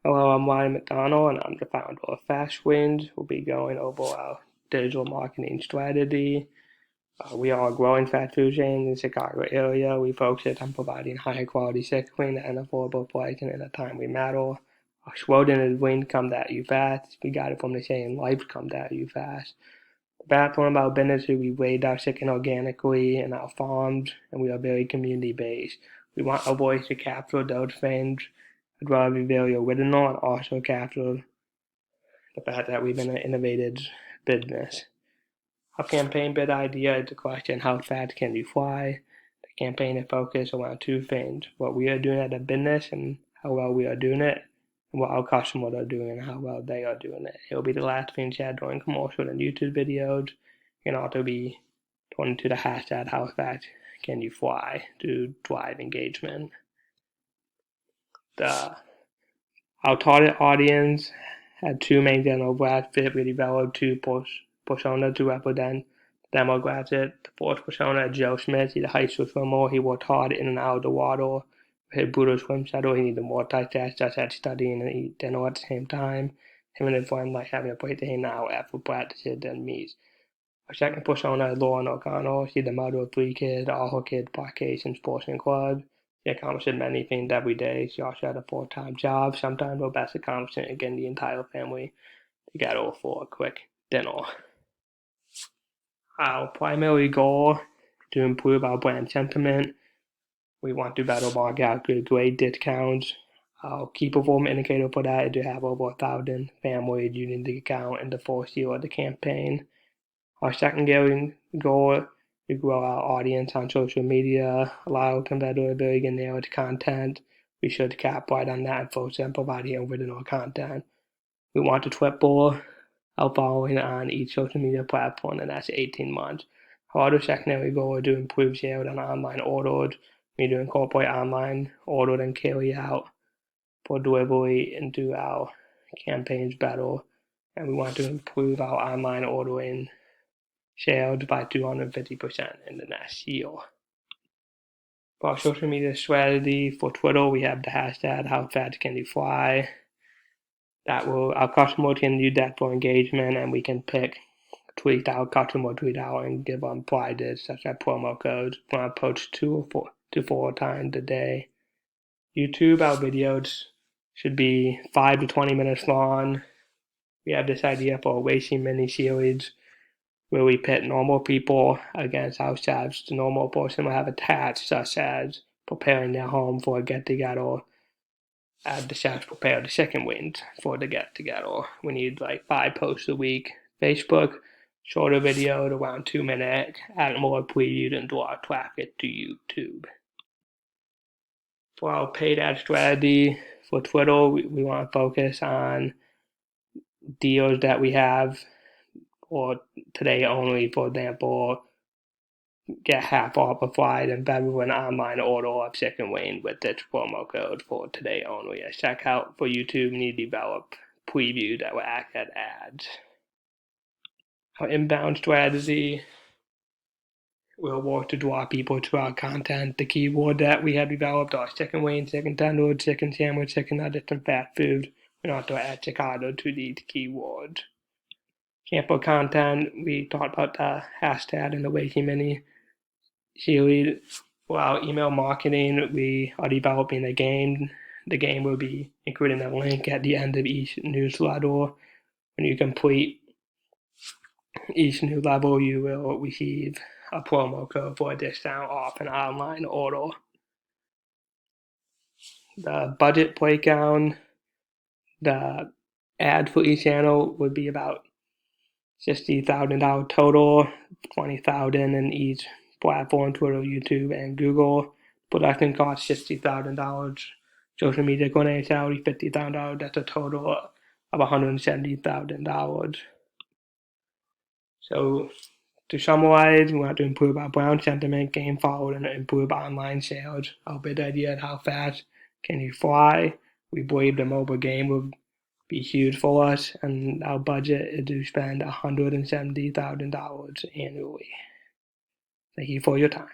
Hello, I'm Ryan McDonald, and I'm the founder of Fastwind. We'll be going over our digital marketing strategy. We are a growing fast food chain in the Chicago area. We focus on providing high-quality chicken wings at an affordable price and in a timely manner. Our slogan is "Wings come at you fast." We got it from the saying "Life comes at you fast." The backbone of our business is we raise our chicken organically in our farms, and we are very community-based. We want our voice to capture those things as well as be very original and also capture the fact that we've been an innovative business. Our campaign bid idea is the question, how fast can you fly? The campaign is focused around two things, what we are doing as a business and how well we are doing it, and what our customers are doing and how well they are doing it. It will be the last thing shared during commercials and YouTube videos. It can also be pointing to the hashtag, how fast can you fly, to drive engagement. Our target audience had two main demographics. We developed two personas to represent the demographic. The first persona is Joe Smith. He's a high school swimmer. He worked hard in and out of the water. His brutal swim schedule. He needed more multitask, just had studying and eat dinner at the same time. Him and his friend like having a break to hang out after practices and meets. Our second persona is Lauren O'Connell. She's the mother of three kids. All her kids participate in sports and clubs. She accomplishes many things every day. She also has a full-time job. Sometimes her best accomplishment is getting the entire family together for a quick dinner. Our primary goal is to improve our brand sentiment. We want to better market out with great discounts. Our key performance indicator for that is to have over 1,000 families using the account in the first year of the campaign. Our secondary goal to grow our audience on social media, allow competitors to generate content. We should capitalize on that and focus on providing original content. We want to triple our following on each social media platform, and that's 18 months. Our other secondary goal is to improve sales on online orders. We need to incorporate online order and carry out for delivery into our campaigns better. And we want to improve our online ordering sales by 250% in the next year. For our social media strategy, for Twitter, we have the hashtag, how fast can you fly? Our customers can use that for engagement, and we can tweet our customer tweet out and give them prizes such as promo codes when I post 2 to 4 times a day. YouTube, our videos should be 5 to 20 minutes long. We have this idea for a racing mini-series where we pit normal people against ourselves. The normal person will have a task such as preparing their home for a get-together, as the chefs prepare the chicken wings for the get-together. We need like 5 posts a week. Facebook, shorter videos around 2 minutes, add more previews and draw traffic to YouTube. For our paid ad strategy for Twitter, we want to focus on deals that we have or today only. For example, get half off a flight and better an online order of chicken wing with this promo code for today only. At checkout for YouTube, we need to develop previews that will act as ads. Our inbound strategy will work to draw people to our content. The keyword that we have developed are chicken wings, chicken tenders, chicken sandwich, chicken nuggets, and fast food. We also add Chicago to these keywords. Sample content, we talked about the hashtag and the Waking Mini series. For our email marketing, we are developing a game. The game will be including a link at the end of each newsletter. When you complete each newsletter, you will receive a promo code for a discount off an online order. The budget breakdown, the ad for each channel would be about $60,000 total, $20,000 in each platform, Twitter, YouTube, and Google. Production cost $60,000. Social media coordinator salary $50,000. That's a total of $170,000. So to summarize, we want to improve our brand sentiment, gain followers, and improve online sales. Our big idea is how fast can you fly? We believe the mobile game will be huge for us, and our budget is to spend $170,000 annually. Thank you for your time.